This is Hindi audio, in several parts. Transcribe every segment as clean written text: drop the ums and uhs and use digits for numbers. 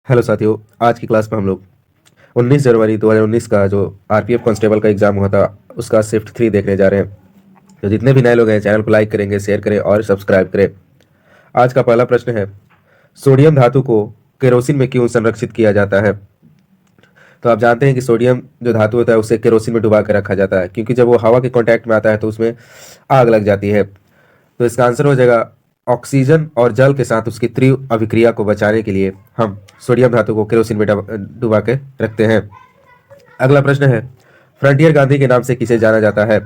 हेलो साथियों, आज की क्लास में हम लोग 19 जनवरी 2019 का जो आरपीएफ कांस्टेबल का एग्जाम हुआ था उसका शिफ्ट 3 देखने जा रहे हैं। तो जितने भी नए लोग हैं चैनल को लाइक करेंगे, शेयर करें और सब्सक्राइब करें। आज का पहला प्रश्न है, सोडियम धातु को केरोसिन में क्यों संरक्षित किया जाता है? तो आप जानते हैं कि सोडियम जो धातु होता है उसे केरोसिन में डुबा कर रखा जाता है, क्योंकि जब वो हवा के कांटेक्ट में आता है तो उसमें आग लग जाती है। तो इसका आंसर हो जाएगा ऑक्सीजन और जल के साथ उसकी तीव्र अभिक्रिया को बचाने के लिए हम सोडियम धातु को केरोसिन में डुबा के रखते हैं। अगला प्रश्न है, फ्रंटियर गांधी के नाम से किसे जाना जाता है?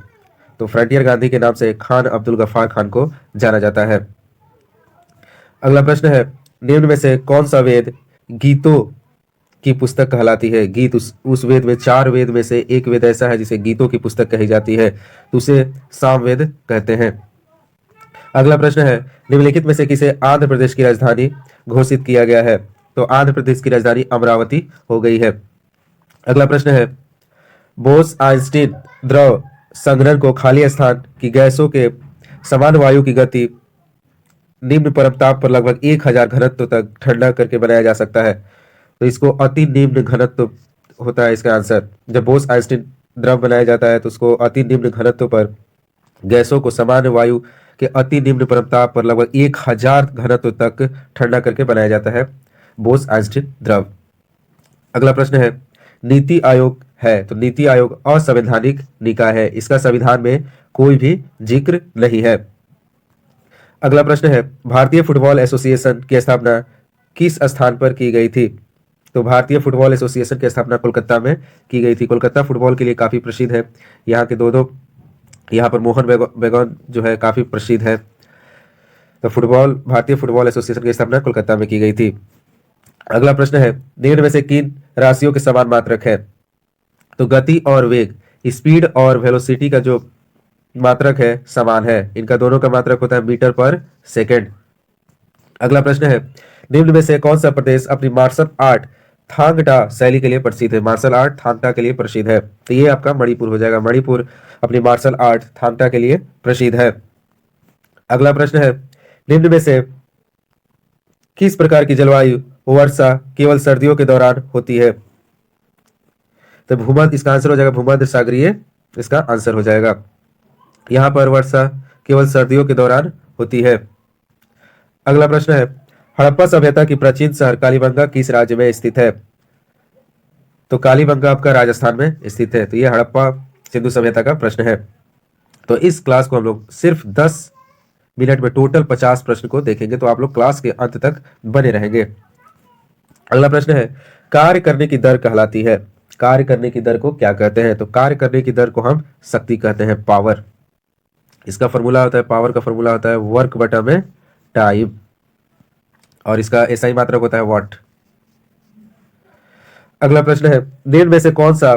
तो फ्रंटियर गांधी के नाम से खान अब्दुल गफ्फार खान को जाना जाता है। अगला प्रश्न है, निम्न में से कौन सा वेद गीतों की पुस्तक कहलाती है? गीत उस वेद में 4 वेद में से एक वेद ऐसा है जिसे गीतों की पुस्तक कही जाती है, तो उसे सामवेद कहते हैं। अगला प्रश्न है, निम्नलिखित में से किसे आंध्र प्रदेश की राजधानी घोषित किया गया है? तो आंध्र प्रदेश की राजधानी अमरावती हो गई है। अगला प्रश्न है, बोस आइंस्टीन द्रव संघनन को खाली स्थान की गैसों के समान वायु की गति निम्न परम ताप पर लगभग 1000 घनत्व तक ठंडा करके बनाया जा सकता है। तो इसको अति निम्न घनत्व होता है इसका आंसर। जब बोस आइंस्टीन द्रव बनाया जाता है तो उसको अति निम्न घनत्व पर गैसों को सामान्य वायु के अति निम्न परम ताप पर लगभग 1000 घनत्व तक ठंडा करके बनाया जाता है बोस आइंस्टीन द्रव। अगला प्रश्न है, नीति आयोग है तो नीति आयोग असंवैधानिक निकाय है, इसका संविधान में कोई भी जिक्र नहीं है। अगला प्रश्न है, भारतीय फुटबॉल एसोसिएशन की स्थापना किस स्थान पर की गई थी? तो भारतीय फुटबॉल एसोसिएशन की स्थापना कोलकाता में की गई थी। कोलकाता फुटबॉल के लिए काफी प्रसिद्ध है। यहाँ के दो यहाँ पर मोहन बेगौन जो है काफी प्रसिद्ध है। तो भारतीय फुटबॉल एसोसिएशन की स्थापना कोलकाता में की गई थी। अगला प्रश्न है, निम्न में से किन राशियों के समान मात्रक है? तो गति और वेग, स्पीड और वेलोसिटी का जो मात्रक है समान है। इनका दोनों का मात्रक होता है मीटर पर सेकेंड। अगला प्रश्न है, निम्न में से कौन सा प्रदेश अपनी मार्शल आर्ट थांग टा शैली के लिए प्रसिद्ध है? मार्शल आर्ट थांग टा के लिए प्रसिद्ध है, तो ये आपका मणिपुर हो जाएगा। मणिपुर अपनी मार्शल आर्ट थांग टा के लिए प्रसिद्ध है। अगला प्रश्न है, निम्न में से किस प्रकार की जलवायु वर्षा केवल सर्दियों के दौरान होती है? तो भूमध्य, इसका आंसर हो जाएगा भूमध्य सागरीय, इसका आंसर हो जाएगा। यहां पर वर्षा केवल सर्दियों के दौरान होती है। अगला प्रश्न है, हड़प्पा सभ्यता की प्राचीन शहर कालीबंगा किस राज्य में स्थित है? तो कालीबंगा आपका राजस्थान में स्थित है। तो यह हड़प्पा सिंधु सभ्यता का प्रश्न है। तो इस क्लास को हम लोग सिर्फ 10 मिनट में टोटल 50 प्रश्न को देखेंगे, तो आप लोग क्लास के अंत तक बने रहेंगे। अगला प्रश्न है, कार्य करने की दर कहलाती है? कार्य करने की दर को क्या कहते हैं? तो कार्य करने की दर को हम शक्ति कहते हैं, पावर। इसका फॉर्मूला होता है, पावर का फॉर्मूला होता है वर्क बटा में टाइम, और इसका एसआई मात्रक होता है वाट। अगला प्रश्न है, निम्न में से कौन सा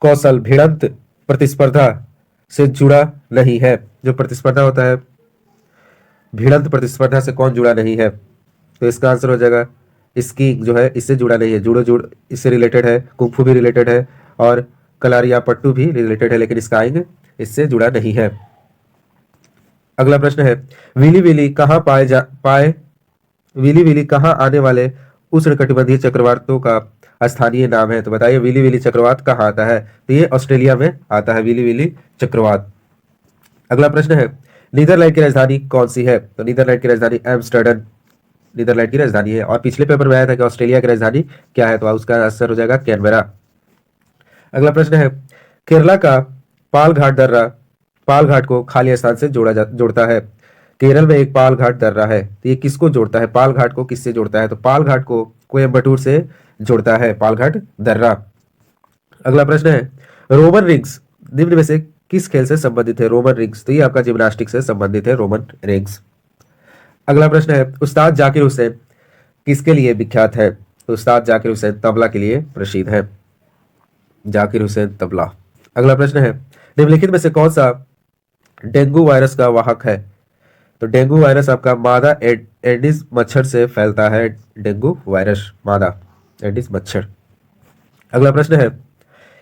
कौशल भिड़ंत प्रतिस्पर्धा से जुड़ा नहीं है? जो प्रतिस्पर्धा होता है भिड़ंत प्रतिस्पर्धा से कौन जुड़ा नहीं है? तो इसका आंसर हो जाएगा स्कीइंग जो है इससे जुड़ा नहीं है। जुड़ो इससे रिलेटेड है, कुंफू भी रिलेटेड है और कलारिया पट्टू भी रिलेटेड है, लेकिन स्काइंग इससे जुड़ा नहीं है। अगला प्रश्न है, विली विली कहाँ आने वाले उष्णकटिबंधीय चक्रवातों का स्थानीय नाम है? तो बताइए विली विली चक्रवात कहाँ आता है? तो ये ऑस्ट्रेलिया में आता है विली विली चक्रवात। अगला प्रश्न है, नीदरलैंड की राजधानी कौन सी है? तो नीदरलैंड की राजधानी एम्स्टर्डम नीदरलैंड की राजधानी है। और पिछले पेपर में आया था कि ऑस्ट्रेलिया की राजधानी क्या है, तो उसका आंसर हो जाएगा कैनबेरा। अगला प्रश्न है, केरला का पालघाट दर्रा पालघाट को खाली स्थान से जोड़ता है। केरल में एक पालघाट दर्रा है, तो ये किसको जोड़ता है? पालघाट को किससे जोड़ता है? तो पालघाट को कोयम्बटूर से जोड़ता है पालघाट दर्रा। अगला प्रश्न है, रोमन रिंग्स निम्न में से किस खेल से संबंधित है? रोमन रिंग्स, तो ये आपका जिम्नास्टिक से संबंधित है रोमन रिंग्स। अगला प्रश्न है, उस्ताद जाकिर हुसैन किसके लिए विख्यात है? तो उस्ताद जाकिर हुसैन तबला के लिए प्रसिद्ध है, जाकिर हुसैन तबला। अगला प्रश्न है, निम्नलिखित में से कौन सा डेंगू वायरस का वाहक है? तो डेंगू वायरस आपका मादा एडिस मच्छर से फैलता है। डेंगू वायरस मादा एडिस मच्छर। अगला प्रश्न है,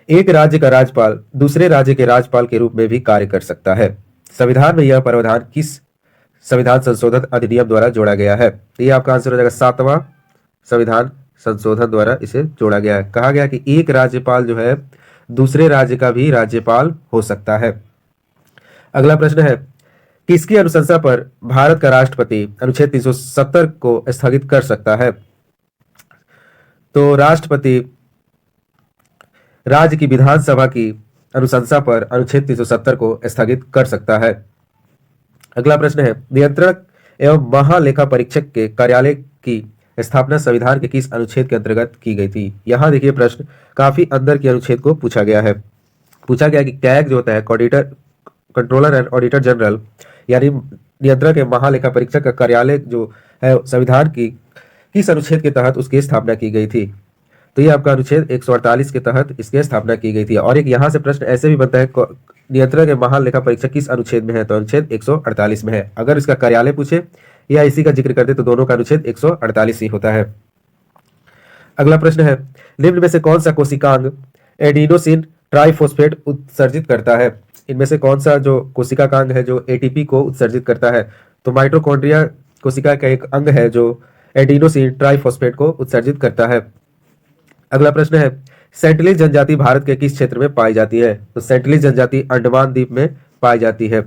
एक राज्य का राज्यपाल दूसरे राज्य के राज्यपाल के रूप में भी कार्य कर सकता है। संविधान में यह प्रावधान किस संविधान संशोधन अधिनियम द्वारा जोड़ा गया है? तो ये आपका आंसर हो जाएगा 7वां संविधान संशोधन द्वारा इसे जोड़ा गया है। कहा गया कि एक राज्यपाल जो है दूसरे राज्य का भी राज्यपाल हो सकता है। अगला प्रश्न है, किसकी अनुशंसा पर भारत का राष्ट्रपति अनुच्छेद 370 को स्थगित कर सकता है? तो राष्ट्रपति राज्य की विधानसभा की अनुशंसा पर अनुच्छेद 370 को स्थगित कर सकता है। अगला प्रश्न है, नियंत्रक एवं महालेखा परीक्षक के कार्यालय की स्थापना संविधान के किस अनुच्छेद के अंतर्गत की गई थी? यहां देखिए प्रश्न काफी अंदर के अनुच्छेद को पूछा गया है। पूछा गया कि कैग जो होता है auditor, controller and auditor general, यानी नियंत्रक एवं महालेखा परीक्षक का कार्यालय जो है संविधान की किस अनुच्छेद के तहत उसकी स्थापना की गई थी? तो ये आपका अनुच्छेद 148 के तहत इसकी स्थापना की गई थी। और एक यहाँ से प्रश्न ऐसे भी बनता है, नियंत्रक एवं महालेखा परीक्षक किस अनुच्छेद में है? तो अनुच्छेद 148 में है। अगर इसका कार्यालय पूछे या इसी का जिक्र कर दे तो दोनों का अनुच्छेद 148 ही होता है। अगला प्रश्न है, निम्न में से कौन सा कोशिकांग एडिनोसिन ट्राइफॉस्फेट उत्सर्जित करता है? इनमें से कौन सा जो कोशिकांग है जो एटीपी को उत्सर्जित करता है? तो माइटोकॉन्ड्रिया कोशिका का एक अंग है जो एडिनोसिन ट्राइफॉस्फेट को उत्सर्जित करता है। अगला प्रश्न है, सेंटिनलीज जनजाति भारत के किस क्षेत्र में पाई जाती है? तो सेंटिनलीज जनजाति अंडमान द्वीप में पाई जाती है।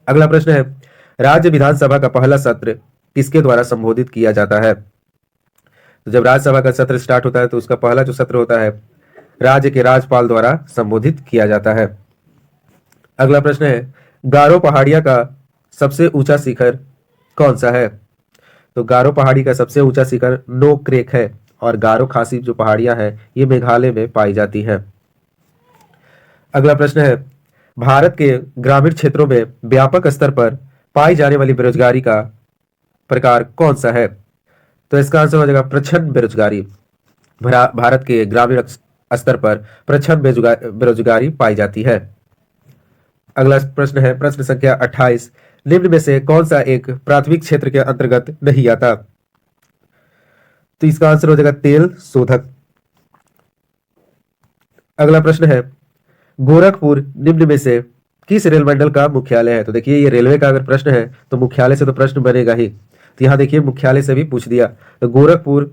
अगला प्रश्न है, राज्य विधानसभा का पहला सत्र किसके द्वारा संबोधित किया जाता है? तो जब राज्यसभा का सत्र स्टार्ट होता है तो उसका पहला जो सत्र होता है राज्य के राज्यपाल द्वारा संबोधित किया जाता है। अगला प्रश्न है, गारो पहाड़िया का सबसे ऊंचा शिखर कौन सा है? तो गारो पहाड़ी का सबसे ऊंचा शिखर नोक्रेक है और गारो खासी जो पहाड़ियां हैं ये मेघालय में पाई जाती हैं। अगला प्रश्न है, भारत के ग्रामीण क्षेत्रों में व्यापक स्तर पर पाई जाने वाली बेरोजगारी का प्रकार कौन सा है? तो इसका आंसर हो जाएगा प्रच्छन्न बेरोजगारी। भारत के ग्रामीण स्तर पर प्रच्छन्न बेरोजगारी पाई जाती है। अगला प्रश्न है, प्रश्न संख्या 28, निम्न में से कौन सा एक प्राथमिक क्षेत्र के अंतर्गत नहीं आता? तो इसका आंसर हो जाएगा तेल शोधक। अगला प्रश्न है, गोरखपुर निम्न में से किस रेल मंडल का मुख्यालय है? तो देखिए ये रेलवे का अगर प्रश्न है तो मुख्यालय से तो प्रश्न बनेगा ही, तो यहां देखिए मुख्यालय से भी पूछ दिया। तो गोरखपुर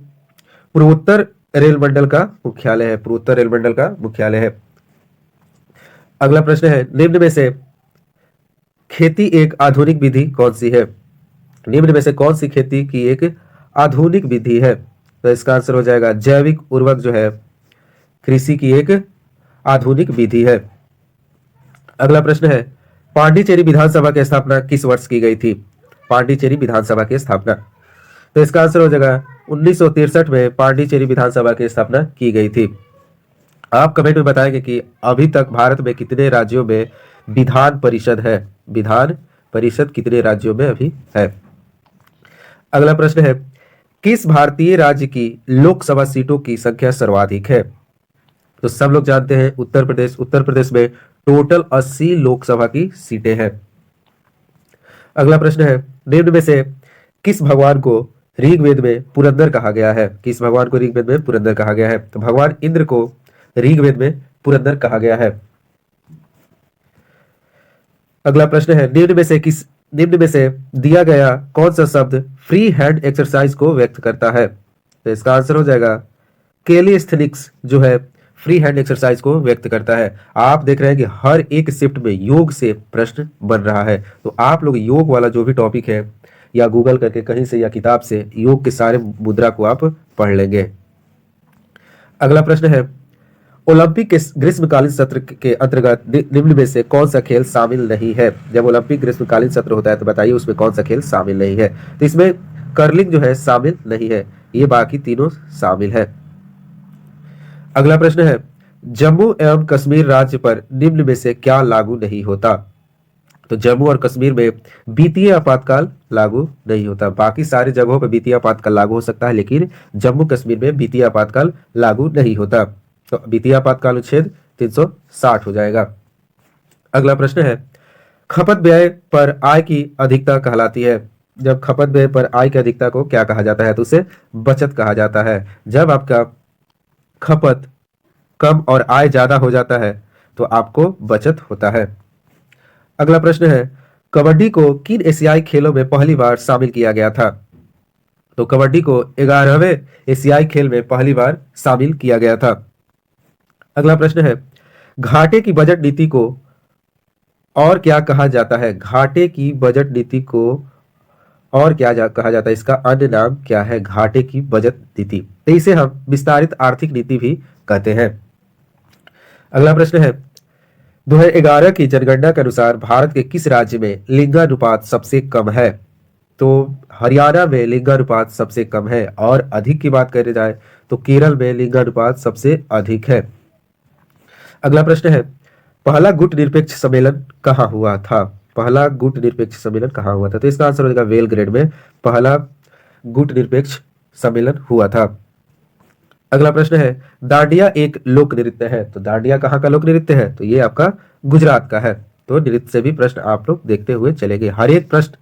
पूर्वोत्तर रेल मंडल का मुख्यालय है, पूर्वोत्तर रेल मंडल का मुख्यालय है। अगला प्रश्न है, निम्न में से खेती एक आधुनिक विधि कौन सी है? निम्न में से कौन सी खेती की एक आधुनिक विधि है? तो इसका आंसर हो जाएगा जैविक उर्वरक जो है कृषि की एक आधुनिक विधि है। अगला प्रश्न है, पांडिचेरी विधानसभा की स्थापना किस वर्ष की गई थी? पांडिचेरी विधानसभा की स्थापना, तो इसका आंसर हो जाएगा 1963 में पांडिचेरी विधानसभा की स्थापना की गई थी। आप कमेंट में बताएंगे कि अभी तक भारत में कितने राज्यों में विधान परिषद है? विधान परिषद कितने राज्यों में अभी है? अगला प्रश्न है, किस भारतीय राज्य की लोकसभा सीटों की संख्या सर्वाधिक है? तो सब लोग जानते हैं उत्तर प्रदेश। उत्तर प्रदेश में टोटल 80 लोकसभा की सीटें हैं। अगला प्रश्न है, निम्न में से किस भगवान को ऋग्वेद में पुरंदर कहा गया है? किस भगवान को ऋग्वेद में पुरंदर कहा गया है? तो भगवान इंद्र को ऋग्वेद में पुरंदर कहा गया है। अगला प्रश्न है, निम्न में से दिया गया कौन सा शब्द फ्री हैंड एक्सरसाइज को व्यक्त करता है? तो इसका आंसर हो जाएगा कैलिस्थेनिक्स जो है फ्री हैंड एक्सरसाइज को व्यक्त करता है। आप देख रहे हैं कि हर एक शिफ्ट में योग से प्रश्न बन रहा है, तो आप लोग योग वाला जो भी टॉपिक है या गूगल करके कहीं से या किताब से योग के सारे मुद्रा को आप पढ़ लेंगे। अगला प्रश्न है, ओलंपिक के ग्रीष्मकालीन सत्र के अंतर्गत निम्न में से कौन सा खेल शामिल नहीं है? जब ओलंपिक ग्रीष्मकालीन सत्र होता है तो बताइए उसमें कौन सा खेल शामिल नहीं है? तो इसमें कर्लिंग जो है शामिल नहीं है, ये बाकी तीनों शामिल है। अगला प्रश्न है, जम्मू एवं कश्मीर राज्य पर निम्न में से क्या लागू नहीं होता? तो जम्मू और कश्मीर में वित्तीय आपातकाल लागू नहीं होता। बाकी सारी जगहों पर वित्तीय आपातकाल लागू हो सकता है, लेकिन जम्मू कश्मीर में वित्तीय आपातकाल लागू नहीं होता। तो वित्तीय आपातकाल अनुच्छेद 360 हो जाएगा। अगला प्रश्न है, खपत व्यय पर आय की अधिकता कहलाती है। जब खपत व्यय पर आय की अधिकता को क्या कहा जाता है? तो उसे बचत कहा जाता है। जब आपका खपत कम और आय ज्यादा हो जाता है तो आपको बचत होता है। अगला प्रश्न है, कबड्डी को किन एशियाई खेलों में पहली बार शामिल किया गया था? तो कबड्डी को 11वें एशियाई खेल में पहली बार शामिल किया गया था। अगला प्रश्न है, घाटे की बजट नीति को और क्या कहा जाता है? घाटे की बजट नीति को और क्या कहा जाता है? इसका अन्य नाम क्या है? घाटे की बजट नीति, तो इसे हम विस्तारित आर्थिक नीति भी कहते हैं। अगला प्रश्न है, 2011 की जनगणना के अनुसार भारत के किस राज्य में लिंगानुपात सबसे कम है? तो हरियाणा में लिंगानुपात सबसे कम है, और अधिक की बात करी जाए तो केरल में लिंगानुपात सबसे अधिक है। अगला प्रश्न है, पहला गुट निरपेक्ष सम्मेलन कहाँ हुआ था? पहला गुट निरपेक्ष सम्मेलन कहाँ हुआ था? तो इसका आंसर हो जाएगा बेलग्रेड में पहला गुट निरपेक्ष सम्मेलन हुआ था। अगला प्रश्न है, दांडिया एक लोक नृत्य है, तो दांडिया कहाँ का लोक नृत्य है? तो ये आपका गुजरात का है। तो नृत्य से भी प्रश्न आप लोग देखते हुए चलेंगे। हर एक प्रश्न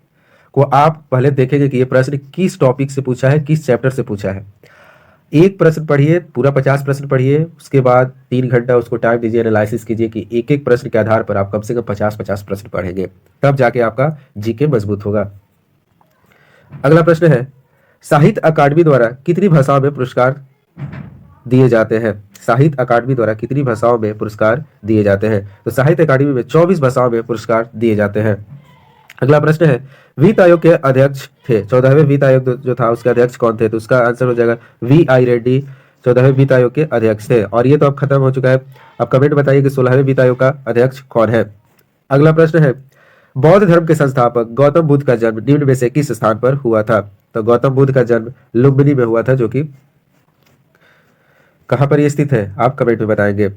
को आप पहले देखेंगे कि ये प्रश्न किस टॉपिक से पूछा है, किस चैप्टर से पूछा है। एक प्रश्न पढ़िए, पूरा 50 प्रश्न पढ़िए, उसके बाद 3 घंटा उसको टाइम दीजिए, एनालिसिस कीजिए कि एक एक प्रश्न के आधार पर आप कम से कम 50-50 प्रश्न पढ़ेंगे, तब जाके आपका जीके मजबूत होगा। अगला प्रश्न है, साहित्य अकादमी द्वारा कितनी भाषाओं में पुरस्कार दिए जाते हैं? साहित्य अकादमी द्वारा कितनी भाषाओं में पुरस्कार दिए जाते हैं? तो साहित्य अकादमी में 24 भाषाओं में पुरस्कार दिए जाते हैं। अगला प्रश्न है, वित्त आयोग के अध्यक्ष थे, 14वें वित्त आयोग जो था उसके अध्यक्ष कौन थे? तो उसका आंसर हो जाएगा VI रेड्डी 14वें वित्त आयोग के अध्यक्ष थे। और ये तो अब खत्म हो चुका है। अब कमेंट बताइए कि 16वें वित्त आयोग का अध्यक्ष कौन है। अगला प्रश्न है, बौद्ध धर्म के संस्थापक गौतम बुद्ध का जन्म निम्न में से किस स्थान पर हुआ था? तो गौतम बुद्ध का जन्म लुम्बिनी में हुआ था, जो कि कहां पर ये स्थित है आप कमेंट में बताएंगे।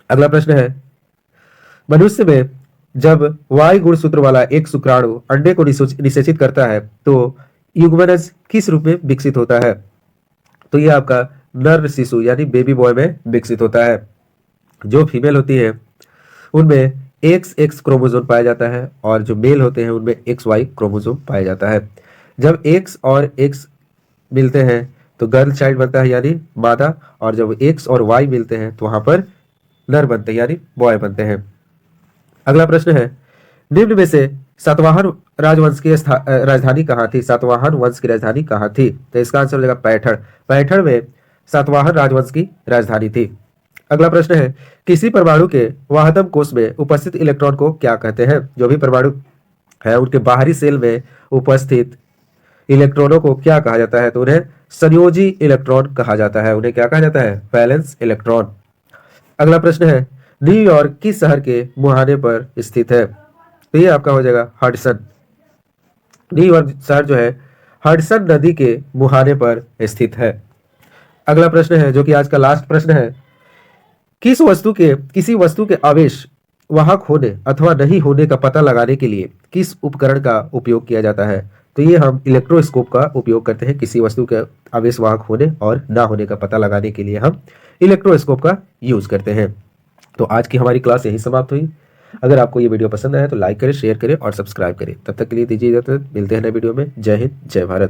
अगला प्रश्न है, मनुष्य में जब Y गुणसूत्र वाला एक शुक्राणु अंडे को निषेचित करता है तो युग्मनज किस रूप में विकसित होता है? तो ये आपका नर शिशु यानी बेबी बॉय में विकसित होता है। जो फीमेल होती है उनमें XX क्रोमोसोम पाया जाता है, और जो मेल होते हैं उनमें XY क्रोमोसोम पाया जाता है। जब X और X मिलते हैं तो गर्ल चाइल्ड बनता है यानी मादा, और जब X और Y मिलते हैं तो वहां पर नर बनते हैं यानी बॉय बनते हैं। अगला प्रश्न है, निम्न में से सातवाहन राजवंश की राजधानी कहाँ थी? सातवाहन वंश की राजधानी कहाँ थी? तो इसका आंसर हो जाएगा पैठण। पैठण में सातवाहन राजवंश की राजधानी थी। अगला प्रश्न है, किसी परमाणु के वाहतम कोष में उपस्थित इलेक्ट्रॉन को क्या कहते हैं? जो भी परमाणु है उनके बाहरी सेल में उपस्थित इलेक्ट्रॉनों को क्या कहा जाता है? तो उन्हें संयोजी इलेक्ट्रॉन कहा जाता है। उन्हें क्या कहा जाता है? Valence electron. अगला प्रश्न है, न्यूयॉर्क किस शहर के मुहाने पर स्थित है? तो ये आपका हो जाएगा हडसन। न्यूयॉर्क शहर जो है हडसन नदी के मुहाने पर स्थित है। अगला प्रश्न है जो कि आज का लास्ट प्रश्न है, किसी वस्तु के आवेश वाहक होने अथवा नहीं होने का पता लगाने के लिए किस उपकरण का उपयोग किया जाता है? तो ये हम इलेक्ट्रोस्कोप का उपयोग करते हैं। किसी वस्तु के आवेश वाहक होने और ना होने का पता लगाने के लिए हम इलेक्ट्रोस्कोप का यूज करते हैं। तो आज की हमारी क्लास यही समाप्त हुई। अगर आपको ये वीडियो पसंद आया तो लाइक करें, शेयर करें और सब्सक्राइब करें। तब तक के लिए दीजिए इजाजत। मिलते हैं नए वीडियो में। जय हिंद, जय भारत।